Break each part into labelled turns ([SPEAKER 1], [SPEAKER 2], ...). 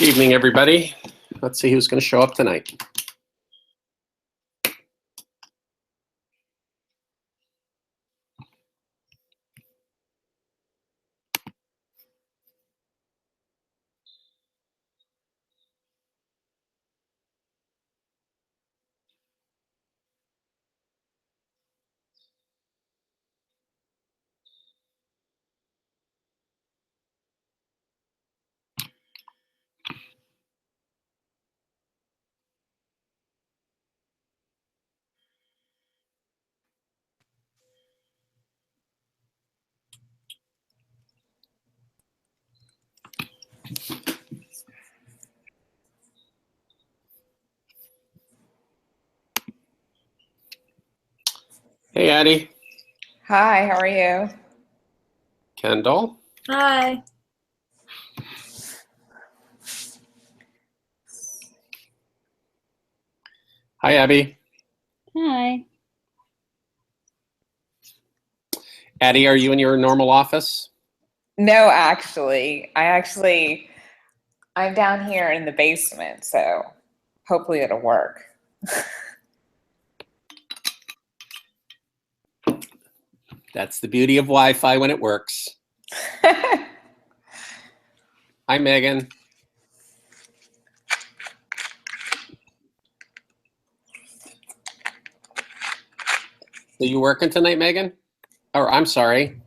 [SPEAKER 1] evening, everybody. Let's see who's going to show up tonight. Hey, Addie.
[SPEAKER 2] Hi, how are you?
[SPEAKER 1] Kendall.
[SPEAKER 3] Hi.
[SPEAKER 1] Hi, Abby.
[SPEAKER 3] Hi.
[SPEAKER 1] Addie, are you in your normal office?
[SPEAKER 2] No, I'm down here in the basement, so hopefully it'll work.
[SPEAKER 1] That's the beauty of Wi-Fi when it works. Hi, Megan. Are you working tonight, Megan? Or I'm sorry.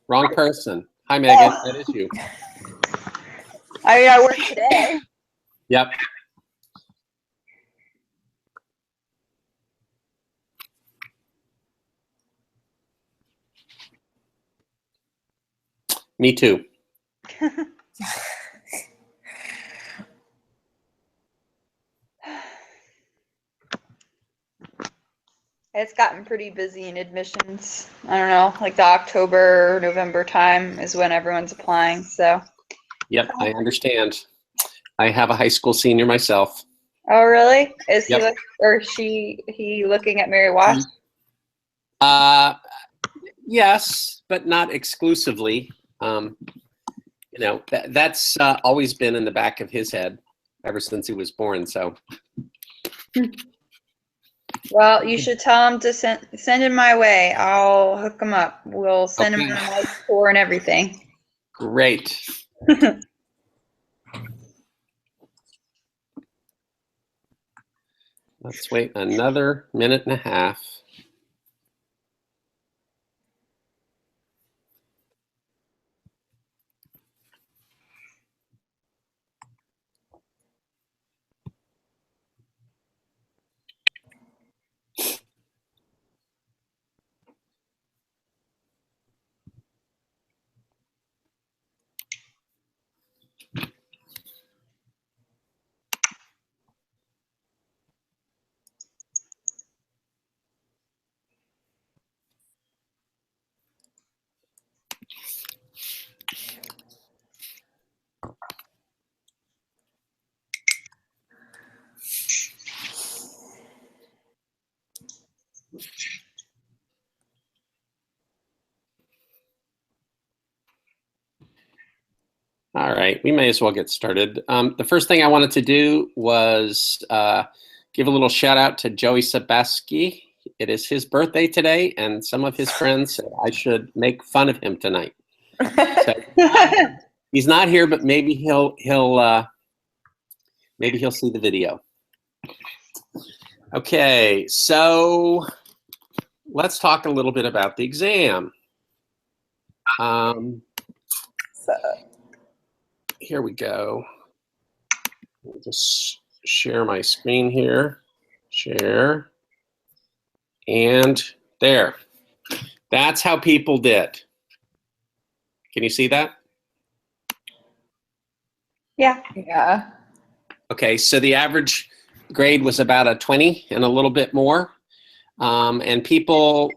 [SPEAKER 1] Wrong person. Hi, Megan. That is you.
[SPEAKER 3] I work today.
[SPEAKER 1] Yep. Me too.
[SPEAKER 3] It's gotten pretty busy in admissions. I don't know, like the October, November time is when everyone's applying, so.
[SPEAKER 1] Yep, I understand. I have a high school senior myself.
[SPEAKER 3] Oh, really? Is he
[SPEAKER 1] Yep.
[SPEAKER 3] he looking at Mary Wash?
[SPEAKER 1] Yes, but not exclusively. That's always been in the back of his head ever since he was born. So.
[SPEAKER 3] Well, you should tell him to send him my way. I'll hook him up. We'll send him on a nice tour and everything.
[SPEAKER 1] Great. Let's wait another minute and a half. All right, we may as well get started. The first thing I wanted to do was give a little shout out to Joey Sebaski. It is his birthday today, and some of his friends said I should make fun of him tonight. So, he's not here, but maybe he'll see the video. Okay, so let's talk a little bit about the exam. Here we go. I'll just share my screen here. Share. And there. That's how people did. Can you see that?
[SPEAKER 3] Yeah.
[SPEAKER 2] Yeah.
[SPEAKER 1] Okay, so the average grade was about a 20 and a little bit more. And people,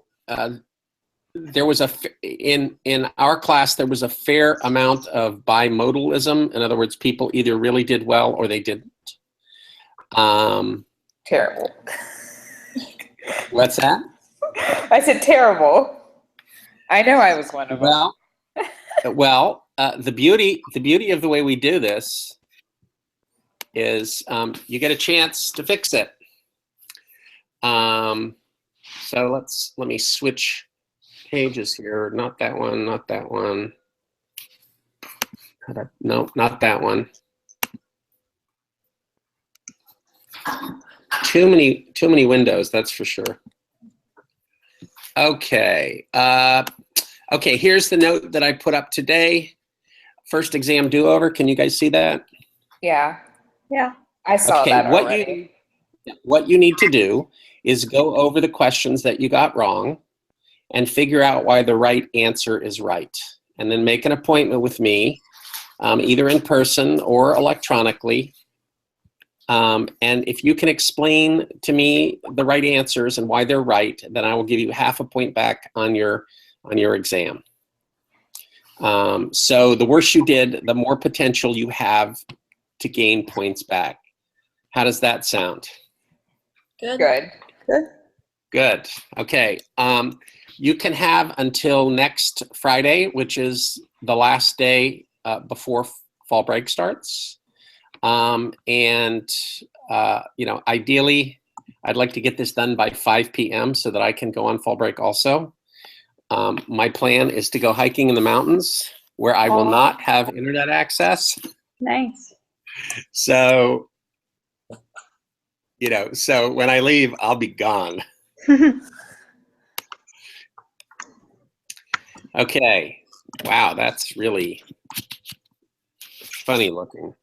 [SPEAKER 1] there was in our class, there was a fair amount of bimodalism. In other words, people either really did well or they didn't.
[SPEAKER 2] Terrible.
[SPEAKER 1] What's that?
[SPEAKER 2] I said terrible. I know I was one of them.
[SPEAKER 1] Well, the beauty of the way we do this is you get a chance to fix it. So let me switch pages here. Not that one, not that one. No, not that one. Too many windows, that's for sure. Okay. Okay, here's the note that I put up today. First exam do-over. Can you guys see that?
[SPEAKER 2] Yeah,
[SPEAKER 3] Yeah.
[SPEAKER 2] I saw that already.
[SPEAKER 1] What you need to do is go over the questions that you got wrong and figure out why the right answer is right. And then make an appointment with me, either in person or electronically. And if you can explain to me the right answers and why they're right, then I will give you half a point back on your exam. So the worse you did, the more potential you have to gain points back. How does that sound?
[SPEAKER 2] Good.
[SPEAKER 1] Good. Okay. You can have until next Friday, which is the last day before fall break starts. Ideally, I'd like to get this done by 5 p.m. so that I can go on fall break also. My plan is to go hiking in the mountains where I will not have internet access.
[SPEAKER 3] Nice.
[SPEAKER 1] So, so when I leave, I'll be gone. Okay. Wow, that's really funny looking.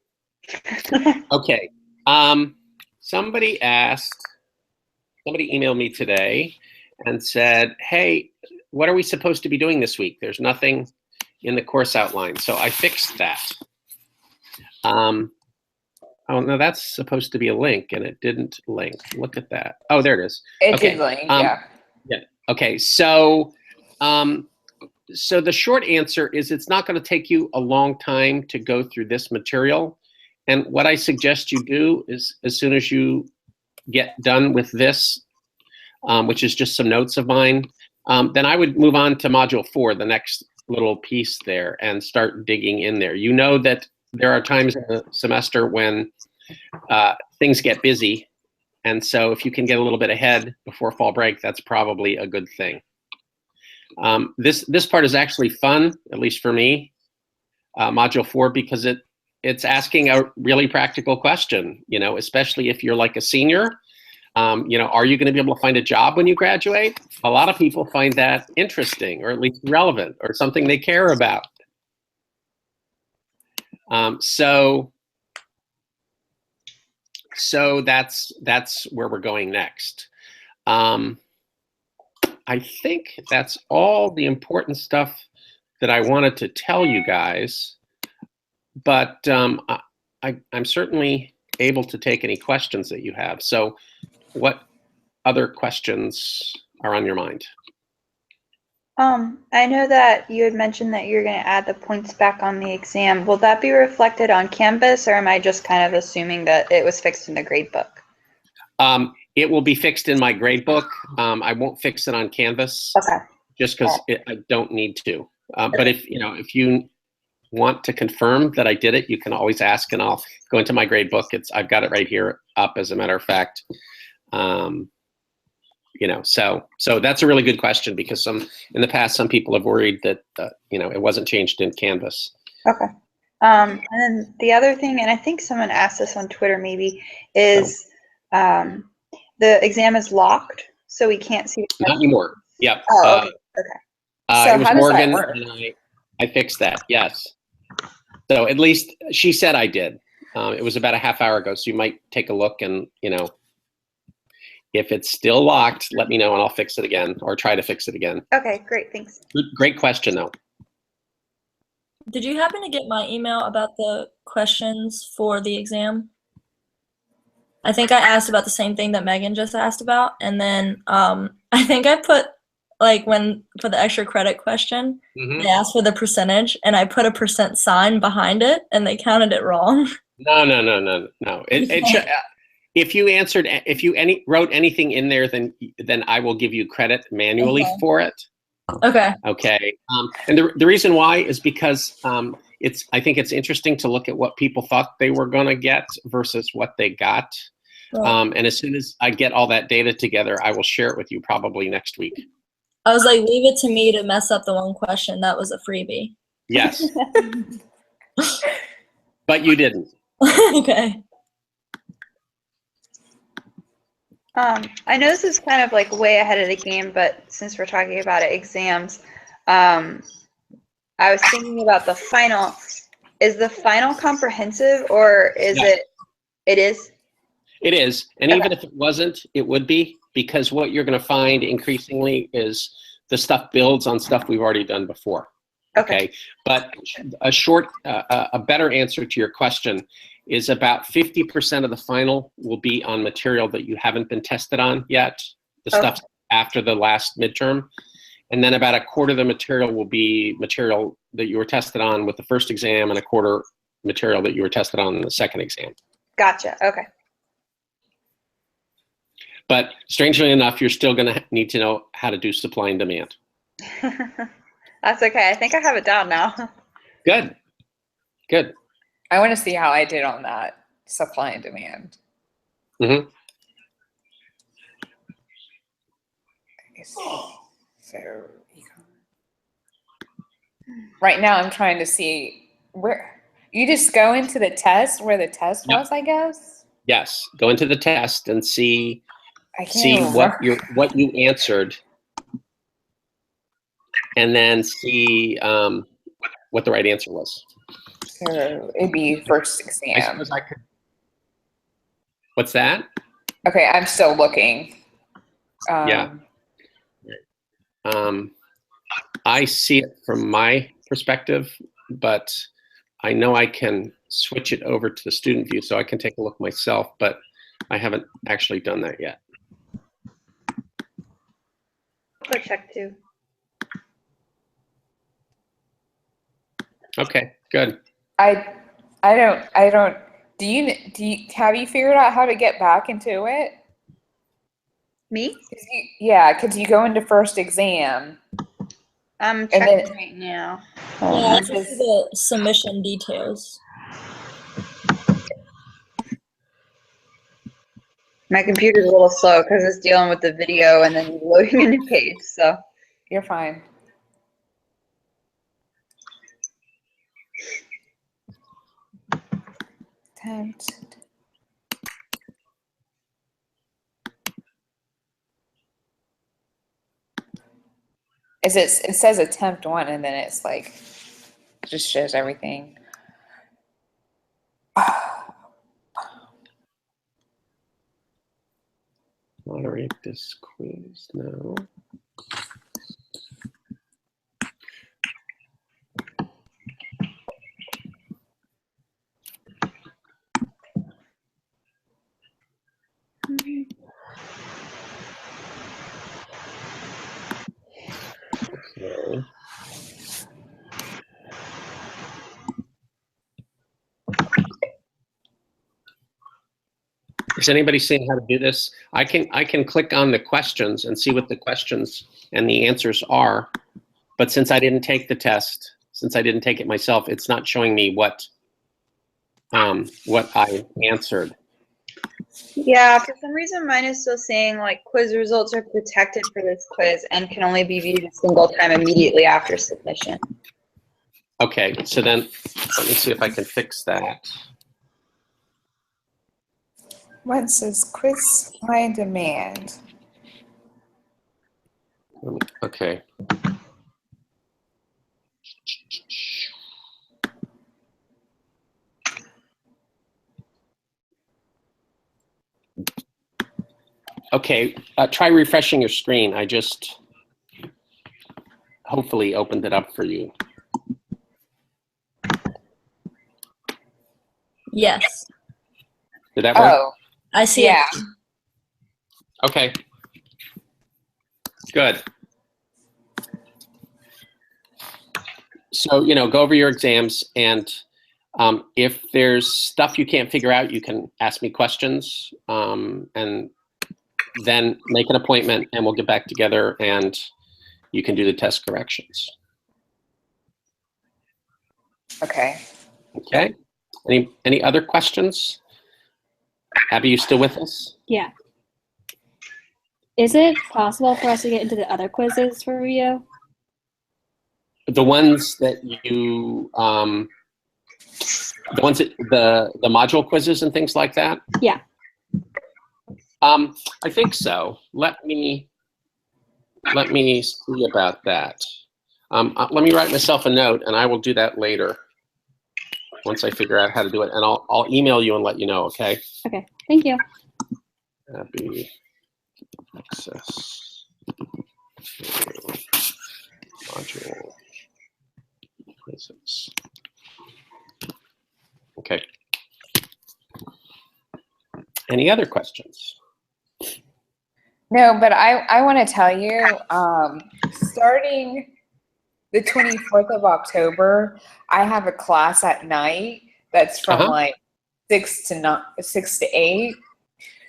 [SPEAKER 1] Okay. Somebody emailed me today and said, hey, what are we supposed to be doing this week? There's nothing in the course outline. So I fixed that. Oh, no, that's supposed to be a link and it didn't link. Look at that. Oh, there it is.
[SPEAKER 2] It did link, yeah.
[SPEAKER 1] Yeah. Okay. So, so the short answer is it's not going to take you a long time to go through this material. And what I suggest you do is as soon as you get done with this, which is just some notes of mine, then I would move on to module 4, the next little piece there, and start digging in there. You know that there are times in the semester when things get busy. And so if you can get a little bit ahead before fall break, that's probably a good thing. This part is actually fun, at least for me, module 4, because it's asking a really practical question, especially if you're like a senior. Are you going to be able to find a job when you graduate? A lot of people find that interesting, or at least relevant, or something they care about. So that's where we're going next. I think that's all the important stuff that I wanted to tell you guys, but I'm certainly able to take any questions that you have. So what other questions are on your mind?
[SPEAKER 3] I know that you had mentioned that you're going to add the points back on the exam. Will that be reflected on Canvas, or am I just kind of assuming that it was fixed in the grade book?
[SPEAKER 1] It will be fixed in my grade book. I won't fix it on Canvas.
[SPEAKER 3] Okay.
[SPEAKER 1] Just because I don't need to. But if you want to confirm that I did it, you can always ask, and I'll go into my grade book. I've got it right here up, as a matter of fact. So that's a really good question, because in the past, some people have worried that it wasn't changed in Canvas.
[SPEAKER 3] Okay. And then the other thing, and I think someone asked this on Twitter maybe, is the exam is locked, so we can't see.
[SPEAKER 1] Not anymore. Yep.
[SPEAKER 3] Oh, okay. Okay.
[SPEAKER 2] So
[SPEAKER 1] it was
[SPEAKER 2] how does
[SPEAKER 1] Morgan,
[SPEAKER 2] that work?
[SPEAKER 1] and I fixed that. Yes. So at least she said I did. It was about a half hour ago, so you might take a look, and if it's still locked, let me know and I'll fix it again, or try to fix it again.
[SPEAKER 3] Okay, great, thanks.
[SPEAKER 1] Great question, though.
[SPEAKER 4] Did you happen to get my email about the questions for the exam? I think I asked about the same thing that Megan just asked about, and then I think I put, like, for the extra credit question, they asked for the percentage, and I put a % sign behind it, and they counted it wrong.
[SPEAKER 1] No. It should, if you wrote anything in there, then I will give you credit manually for it.
[SPEAKER 4] Okay.
[SPEAKER 1] Okay. And the reason why is because I think it's interesting to look at what people thought they were going to get versus what they got.
[SPEAKER 4] Right.
[SPEAKER 1] And as soon as I get all that data together, I will share it with you probably next week.
[SPEAKER 4] I was like, leave it to me to mess up the one question. That was a freebie.
[SPEAKER 1] Yes. But you didn't.
[SPEAKER 4] Okay.
[SPEAKER 3] I know this is kind of like way ahead of the game, but since we're talking about it, exams, I was thinking about the final. Is the final comprehensive, or is
[SPEAKER 1] Yeah.
[SPEAKER 3] it? It is.
[SPEAKER 1] It is. And
[SPEAKER 3] Okay.
[SPEAKER 1] even if it wasn't, it would be, because what you're going to find increasingly is the stuff builds on stuff we've already done before. Okay. But a better answer to your question is about 50% of the final will be on material that you haven't been tested on yet, the stuff after the last midterm. And then about a quarter of the material will be material that you were tested on with the first exam, and a quarter material that you were tested on in the second exam.
[SPEAKER 3] Gotcha. Okay.
[SPEAKER 1] But strangely enough, you're still going to need to know how to do supply and demand.
[SPEAKER 3] That's okay. I think I have it down now.
[SPEAKER 1] Good. Good.
[SPEAKER 2] I want to see how I did on that supply and demand.
[SPEAKER 1] Mm-hmm.
[SPEAKER 2] So right now I'm trying to see where you just go into the test where the test
[SPEAKER 1] Yep.
[SPEAKER 2] was, I guess.
[SPEAKER 1] Yes. Go into the test and see
[SPEAKER 2] I can't
[SPEAKER 1] what you answered, and then see what the right answer was.
[SPEAKER 2] So it'd be first
[SPEAKER 1] I
[SPEAKER 2] exam.
[SPEAKER 1] suppose I could. What's that?
[SPEAKER 2] Okay, I'm still looking.
[SPEAKER 1] Yeah. I see it from my perspective, but I know I can switch it over to the student view so I can take a look myself, but I haven't actually done that yet.
[SPEAKER 3] Go check too.
[SPEAKER 1] Okay, good.
[SPEAKER 2] I don't. Do you have you figured out how to get back into it?
[SPEAKER 3] Me?
[SPEAKER 2] Yeah, because you go into first exam.
[SPEAKER 3] I'm
[SPEAKER 2] And
[SPEAKER 3] checking
[SPEAKER 2] then-
[SPEAKER 3] right now.
[SPEAKER 4] Yeah, it's just the submission details.
[SPEAKER 3] My computer's a little slow because it's dealing with the video and then loading a new page. So
[SPEAKER 2] You're fine. Attempt. It says attempt 1, and then it's like just shows everything.
[SPEAKER 1] Moderate this quiz now. Okay. Is anybody seeing how to do this? I can click on the questions and see what the questions and the answers are. But since I didn't take the test, since I didn't take it myself, it's not showing me what I answered.
[SPEAKER 3] yeah, for some reason mine is still saying like quiz results are protected for this quiz and can only be viewed a single time immediately after submission.
[SPEAKER 1] Okay, so then let me see if I can fix that.
[SPEAKER 2] One says quiz supply and demand.
[SPEAKER 1] Okay. Okay, try refreshing your screen. I just hopefully opened it up for you.
[SPEAKER 4] Yes,
[SPEAKER 1] Did that work?
[SPEAKER 2] Oh,
[SPEAKER 4] I see
[SPEAKER 2] yeah.
[SPEAKER 4] it.
[SPEAKER 1] Okay. Good. So, go over your exams, and if there's stuff you can't figure out, you can ask me questions, and then make an appointment, and we'll get back together, and you can do the test corrections.
[SPEAKER 2] Okay.
[SPEAKER 1] Okay. Any other questions? Abby, you still with us?
[SPEAKER 5] Yeah. Is it possible for us to get into the other quizzes for review?
[SPEAKER 1] The ones that you, the ones that the module quizzes and things like that?
[SPEAKER 5] Yeah.
[SPEAKER 1] I think so. Let me see about that. Let me write myself a note, and I will do that later once I figure out how to do it, and I'll email you and let you know. Okay.
[SPEAKER 5] Okay. Thank you.
[SPEAKER 1] Abby, access to module quizzes. Okay. Any other questions?
[SPEAKER 2] No, but I want to tell you, starting the 24th of October, I have a class at night that's from like 6 to 8.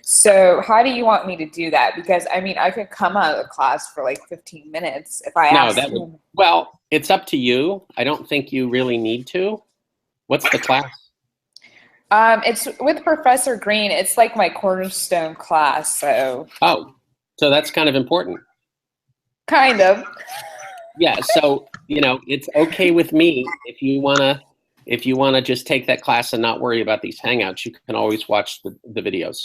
[SPEAKER 2] So how do you want me to do that? Because I mean, I could come out of the class for like 15 minutes if I asked him.
[SPEAKER 1] Well, it's up to you. I don't think you really need to. What's the class?
[SPEAKER 2] It's with Professor Green. It's like my cornerstone class, so.
[SPEAKER 1] Oh, so that's kind of important.
[SPEAKER 2] Kind of.
[SPEAKER 1] Yeah, so, it's okay with me if you wanna just take that class and not worry about these Hangouts. You can always watch the videos.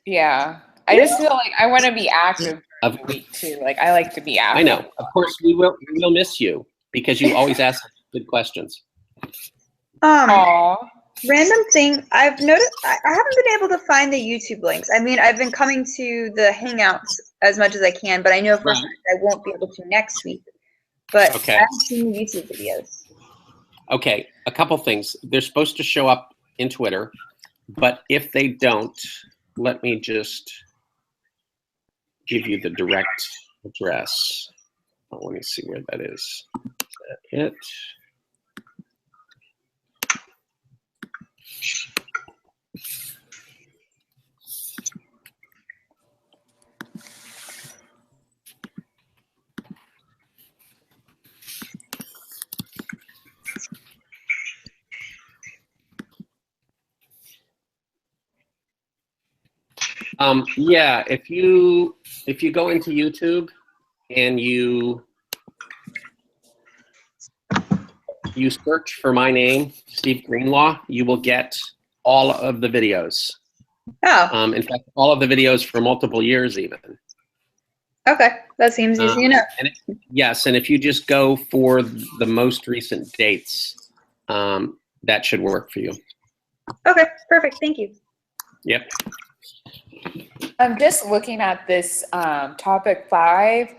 [SPEAKER 2] Yeah. I just feel like I want to be active during the week too. Like I like to be active.
[SPEAKER 1] I know. Of course, we will miss you because you always ask good questions.
[SPEAKER 2] Aww.
[SPEAKER 3] Random thing, I've noticed I haven't been able to find the YouTube links. I mean, I've been coming to the Hangouts as much as I can, but I know for a fact I won't be able to next week. But
[SPEAKER 1] Okay.
[SPEAKER 3] I haven't seen the YouTube videos.
[SPEAKER 1] Okay, a couple things. They're supposed to show up in Twitter, but if they don't, let me just give you the direct address. Oh, let me see where that is. Is that it? Yeah, if you go into YouTube and you search for my name, Steve Greenlaw, you will get all of the videos.
[SPEAKER 3] Oh.
[SPEAKER 1] In fact, all of the videos for multiple years even.
[SPEAKER 3] Okay, that seems easy enough.
[SPEAKER 1] Yes, and if you just go for the most recent dates, that should work for you.
[SPEAKER 3] Okay, perfect. Thank you.
[SPEAKER 1] Yep.
[SPEAKER 2] I'm just looking at this topic 5.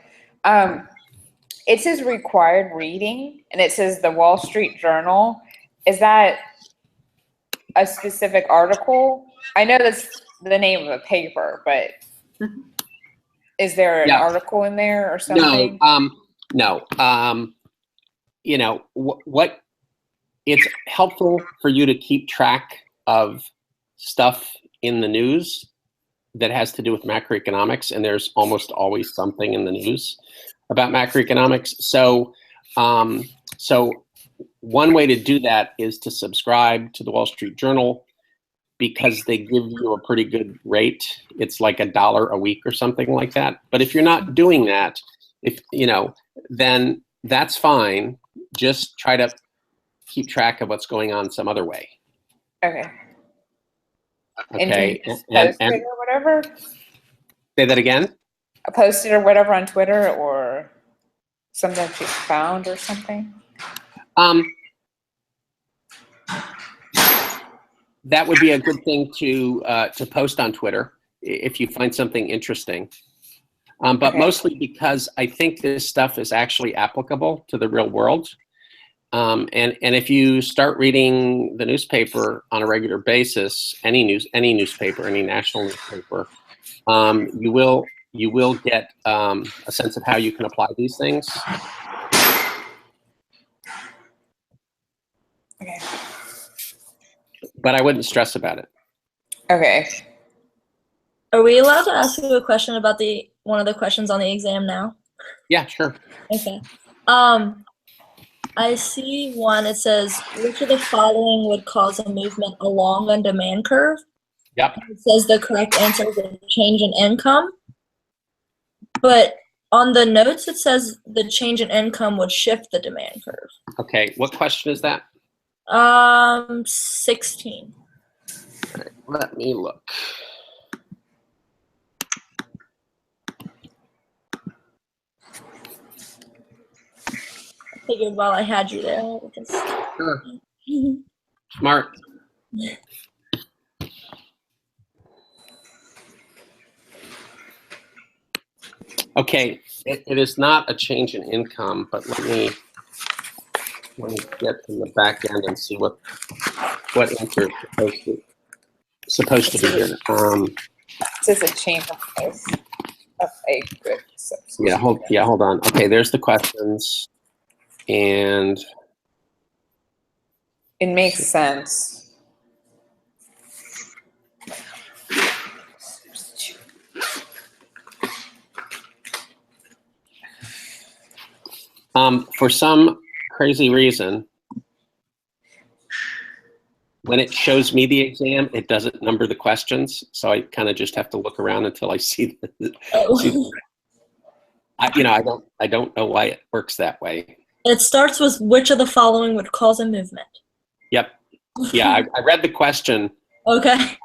[SPEAKER 2] It says required reading, and it says the Wall Street Journal. Is that a specific article? I know that's the name of a paper, but is there an article in there or something?
[SPEAKER 1] No. What it's helpful for you to keep track of stuff in the news that has to do with macroeconomics, and there's almost always something in the news about macroeconomics. So one way to do that is to subscribe to the Wall Street Journal because they give you a pretty good rate. It's like $1 a week or something like that. But if you're not doing that, then that's fine. Just try to keep track of what's going on some other way.
[SPEAKER 2] Okay.
[SPEAKER 1] Okay.
[SPEAKER 2] And post it or whatever?
[SPEAKER 1] Say that again?
[SPEAKER 2] Post it or whatever on Twitter or something that you found or something?
[SPEAKER 1] That would be a good thing to post on Twitter if you find something interesting. But mostly because I think this stuff is actually applicable to the real world. And if you start reading the newspaper on a regular basis, any newspaper, any national newspaper, you will get a sense of how you can apply these things.
[SPEAKER 2] Okay.
[SPEAKER 1] But I wouldn't stress about it.
[SPEAKER 2] Okay.
[SPEAKER 4] Are we allowed to ask you a question about one of the questions on the exam now?
[SPEAKER 1] Yeah, sure.
[SPEAKER 4] Okay. I see one. It says, which of the following would cause a movement along a demand curve?
[SPEAKER 1] Yep.
[SPEAKER 4] It says the correct answer is a change in income. But on the notes, it says the change in income would shift the demand curve.
[SPEAKER 1] Okay, what question is that?
[SPEAKER 4] 16.
[SPEAKER 1] All right, let me look.
[SPEAKER 4] Figured while I had you there.
[SPEAKER 1] Sure. Smart. Okay, it is not a change in income, but let me get to the back end and see what answer is supposed to be here.
[SPEAKER 2] It says a change of price of a good substitute.
[SPEAKER 1] Hold on. Okay, there's the questions, and
[SPEAKER 2] It makes sense.
[SPEAKER 1] for some crazy reason, when it shows me the exam, it doesn't number the questions, so I kind of just have to look around until I see the. I don't know why it works that way.
[SPEAKER 4] It starts with which of the following would cause a movement.
[SPEAKER 1] Yep. Yeah, I read the question.
[SPEAKER 4] Okay.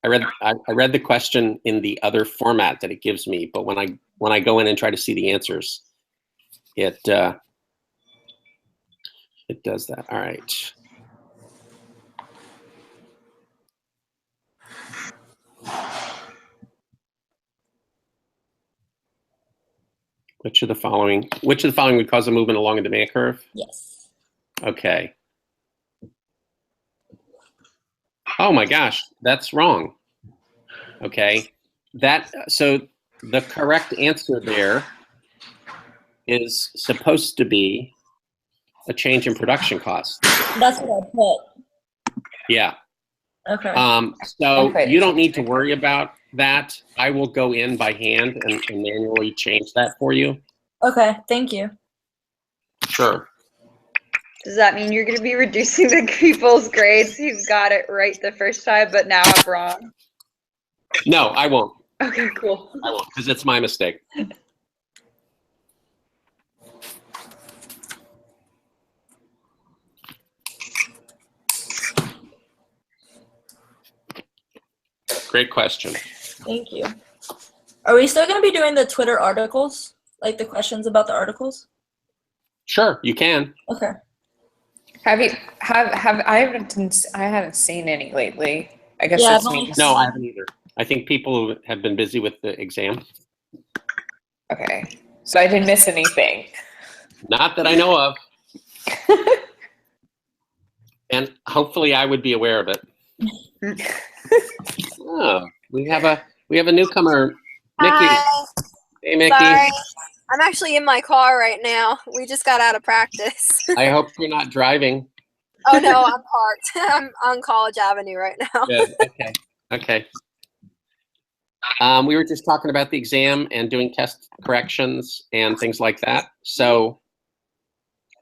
[SPEAKER 1] I read the question in the other format that it gives me, but when I go in and try to see the answers, it does that. All right. Which of the following would cause a movement along a demand curve?
[SPEAKER 4] Yes.
[SPEAKER 1] Okay. Oh my gosh, that's wrong. Okay. So the correct answer there is supposed to be a change in production cost.
[SPEAKER 4] That's what I put.
[SPEAKER 1] Yeah.
[SPEAKER 4] Okay.
[SPEAKER 1] So you don't need to worry about that. I will go in by hand and manually change that for you.
[SPEAKER 4] Okay, thank you.
[SPEAKER 1] Sure.
[SPEAKER 3] Does that mean you're going to be reducing the people's grades who got it right the first time, but now I'm wrong?
[SPEAKER 1] No, I won't.
[SPEAKER 3] Okay, cool.
[SPEAKER 1] I won't, because it's my mistake. Great question.
[SPEAKER 4] Thank you. Are we still going to be doing the Twitter articles? Like the questions about the articles?
[SPEAKER 1] Sure, you can.
[SPEAKER 4] Okay.
[SPEAKER 2] I haven't seen any lately. I guess
[SPEAKER 4] Yeah,
[SPEAKER 2] it's me.
[SPEAKER 1] No, I haven't either. I think people have been busy with the exam.
[SPEAKER 2] Okay, so I didn't miss anything.
[SPEAKER 1] Not that I know of. And hopefully I would be aware of it. Oh, we have a newcomer, Mickey.
[SPEAKER 6] Hi.
[SPEAKER 1] Hey, Mickey.
[SPEAKER 6] Sorry. I'm actually in my car right now. We just got out of practice.
[SPEAKER 1] I hope you're not driving.
[SPEAKER 6] Oh no, I'm parked. I'm on College Avenue right now.
[SPEAKER 1] Good. Okay. We were just talking about the exam and doing test corrections and things like that. So,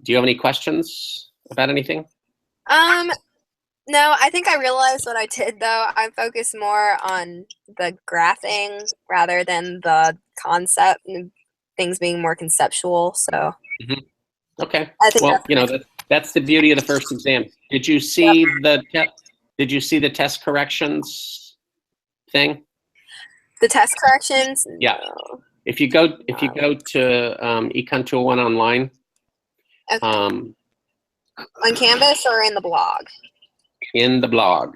[SPEAKER 1] do you have any questions about anything?
[SPEAKER 6] No, I think I realized what I did though. I focused more on the graphing rather than the concept and things being more conceptual. So
[SPEAKER 1] Okay.
[SPEAKER 6] I think
[SPEAKER 1] Well, that's the beauty of the first exam. Did you see Did you see the test corrections thing?
[SPEAKER 6] the test corrections.
[SPEAKER 1] Yeah.
[SPEAKER 6] No.
[SPEAKER 1] If you go to Econ Tool 1 online,
[SPEAKER 6] Okay. On Canvas or in the blog?
[SPEAKER 1] in the blog.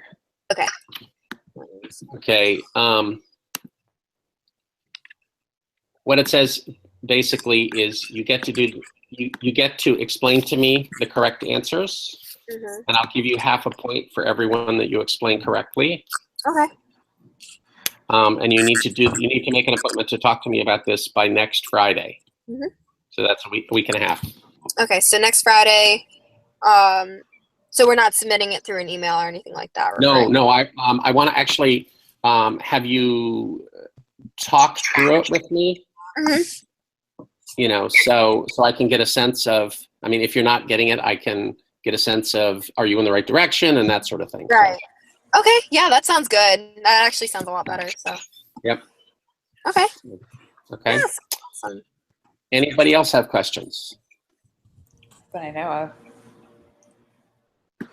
[SPEAKER 6] Okay.
[SPEAKER 1] Okay. What it says basically is you get to explain to me the correct answers, and I'll give you half a point for everyone that you explain correctly.
[SPEAKER 6] Okay.
[SPEAKER 1] And you need to make an appointment to talk to me about this by next Friday. So that's a week and a half.
[SPEAKER 6] Okay, so next Friday. So we're not submitting it through an email or anything like that, right?
[SPEAKER 1] No. I want to actually have you talk through it with me. you know, so I can get a sense of, I mean, if you're not getting it, I can get a sense of, are you in the right direction and that sort of thing.
[SPEAKER 6] Right. Okay. Yeah, that sounds good. That actually sounds a lot better. So.
[SPEAKER 1] Yep.
[SPEAKER 6] Okay.
[SPEAKER 1] Okay.
[SPEAKER 6] That's awesome.
[SPEAKER 1] Anybody else have questions?
[SPEAKER 2] That I know of.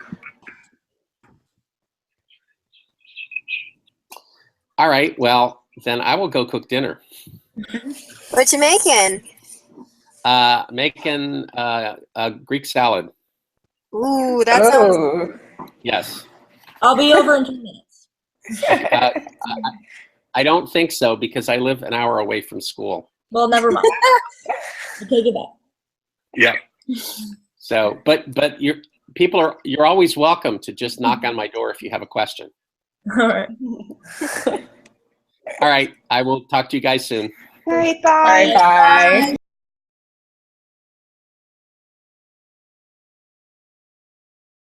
[SPEAKER 1] All right. Well, then I will go cook dinner.
[SPEAKER 6] What you making?
[SPEAKER 1] Making a Greek salad.
[SPEAKER 6] Ooh, that sounds.
[SPEAKER 2] Oh.
[SPEAKER 1] Yes.
[SPEAKER 4] I'll be over in 2 minutes.
[SPEAKER 1] I don't think so because I live an hour away from school.
[SPEAKER 4] Well, never mind. I take it back.
[SPEAKER 1] Yeah. So, but you're always welcome to just knock on my door if you have a question.
[SPEAKER 4] All right.
[SPEAKER 1] All right. I will talk to you guys soon.
[SPEAKER 3] All right,
[SPEAKER 2] Bye
[SPEAKER 3] bye.
[SPEAKER 2] bye.